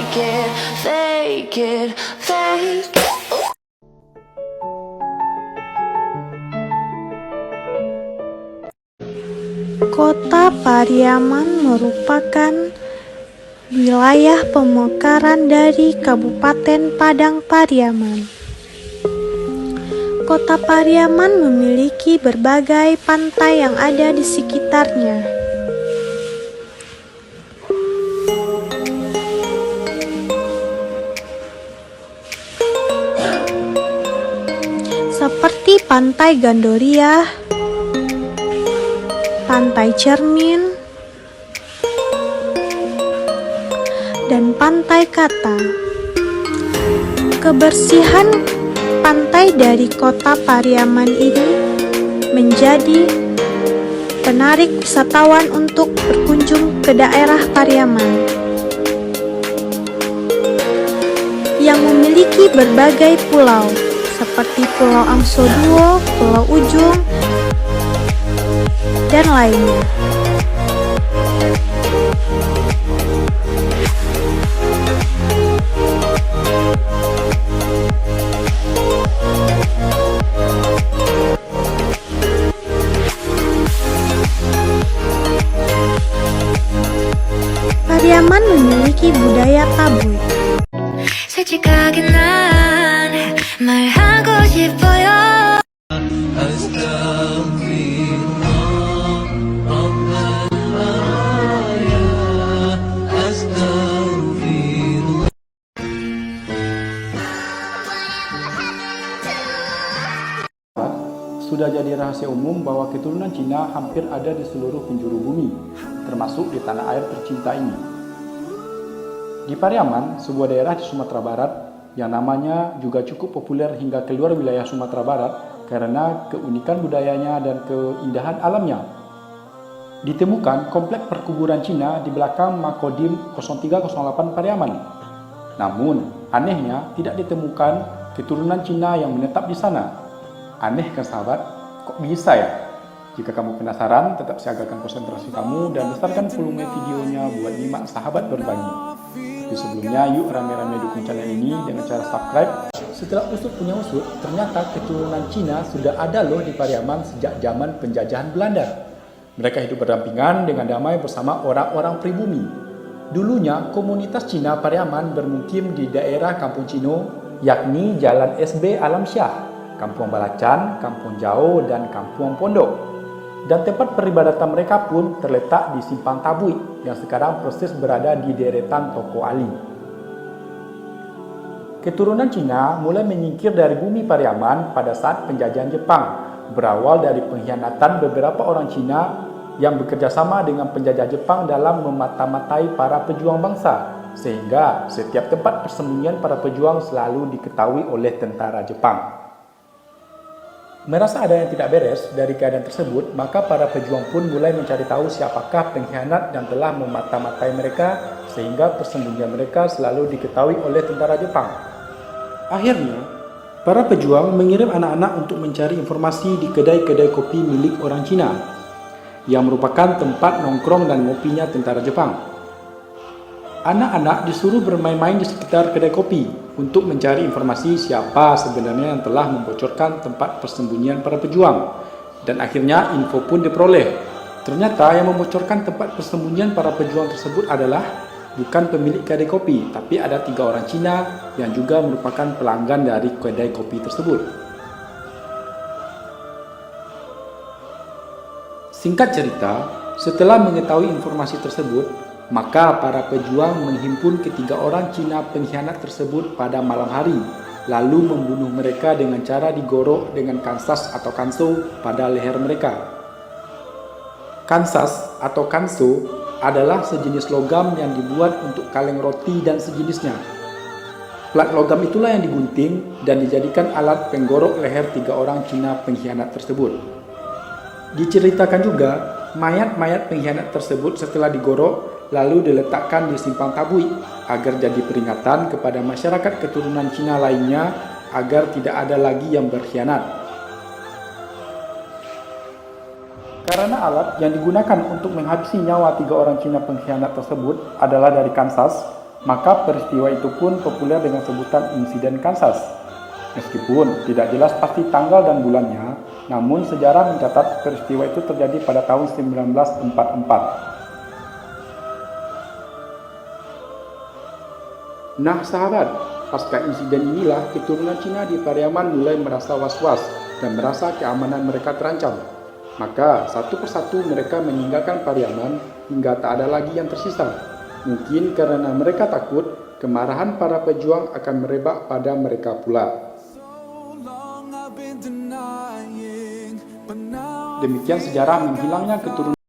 fake it, fake it, fake it. Kota Pariaman merupakan wilayah pemekaran dari Kabupaten Padang Pariaman. Kota Pariaman memiliki berbagai pantai yang ada di sekitarnya. Seperti Pantai Gandoria, Pantai Cermin, dan Pantai Kata. Kebersihan pantai dari Kota Pariaman ini menjadi penarik wisatawan untuk berkunjung ke daerah Pariaman yang memiliki berbagai pulau seperti Pulau Angsoduo, Pulau Ujung, dan lainnya. Pariaman memiliki budaya tabuy. 솔직하게 난 말하고 싶어요. Sudah jadi rahasia umum bahwa keturunan Cina hampir ada di seluruh penjuru bumi, termasuk di tanah air tercinta ini. Di Pariaman, sebuah daerah di Sumatera Barat yang namanya juga cukup populer hingga keluar wilayah Sumatera Barat karena keunikan budayanya dan keindahan alamnya. Ditemukan komplek perkuburan Cina di belakang Makodim 0308 Pariaman. Namun, anehnya tidak ditemukan keturunan Cina yang menetap di sana. Aneh kan sahabat? Kok bisa ya? Jika kamu penasaran, tetap siagakan konsentrasi kamu dan besarkan volume videonya buat nyimak sahabat berbagi. Di sebelumnya, yuk rame-rame dukung channel ini dengan cara subscribe. Setelah usut punya usut, ternyata keturunan Cina sudah ada loh di Pariaman sejak zaman penjajahan Belanda. Mereka hidup berdampingan dengan damai bersama orang-orang pribumi. Dulunya, komunitas Cina Pariaman bermukim di daerah Kampung Cino, yakni Jalan SB Alam Syah, Kampung Balacan, Kampung Jauh, dan Kampung Pondok. Dan tempat peribadatan mereka pun terletak di Simpang Tabuy yang sekarang persis berada di deretan Toko Ali. Keturunan Cina mulai menyingkir dari bumi Pariaman pada saat penjajahan Jepang, berawal dari pengkhianatan beberapa orang Cina yang bekerja sama dengan penjajah Jepang dalam memata-matai para pejuang bangsa, sehingga setiap tempat persembunyian para pejuang selalu diketahui oleh tentara Jepang. Merasa ada yang tidak beres dari keadaan tersebut, maka para pejuang pun mulai mencari tahu siapakah pengkhianat dan telah memata-matai mereka, sehingga persembunyian mereka selalu diketahui oleh tentara Jepang. Akhirnya, para pejuang mengirim anak-anak untuk mencari informasi di kedai-kedai kopi milik orang Cina, yang merupakan tempat nongkrong dan ngopinya tentara Jepang. Anak-anak disuruh bermain-main di sekitar kedai kopi untuk mencari informasi siapa sebenarnya yang telah membocorkan tempat persembunyian para pejuang. Dan akhirnya info pun diperoleh. Ternyata yang membocorkan tempat persembunyian para pejuang tersebut adalah bukan pemilik kedai kopi, tapi ada 3 orang Cina yang juga merupakan pelanggan dari kedai kopi tersebut. Singkat cerita, setelah mengetahui informasi tersebut, maka para pejuang menghimpun ketiga orang Cina pengkhianat tersebut pada malam hari, lalu membunuh mereka dengan cara digorok dengan kansas atau kanso pada leher mereka. Kansas atau kanso adalah sejenis logam yang dibuat untuk kaleng roti dan sejenisnya. Plat logam itulah yang digunting dan dijadikan alat penggorok leher 3 orang Cina pengkhianat tersebut. Diceritakan juga, mayat-mayat pengkhianat tersebut setelah digorok lalu diletakkan di Simpang Tabuy agar jadi peringatan kepada masyarakat keturunan Cina lainnya agar tidak ada lagi yang berkhianat. Karena alat yang digunakan untuk menghabisi nyawa 3 orang Cina pengkhianat tersebut adalah dari kansas, Maka peristiwa itu pun populer dengan sebutan insiden Kansas. Meskipun tidak jelas pasti tanggal dan bulannya, namun sejarah mencatat peristiwa itu terjadi pada tahun 1944. Nah sahabat, pasca insiden inilah keturunan Cina di Pariaman mulai merasa was-was dan merasa keamanan mereka terancam. Maka satu persatu mereka meninggalkan Pariaman hingga tak ada lagi yang tersisa. Mungkin karena mereka takut kemarahan para pejuang akan merebak pada mereka pula. Demikian sejarah menghilangnya keturunan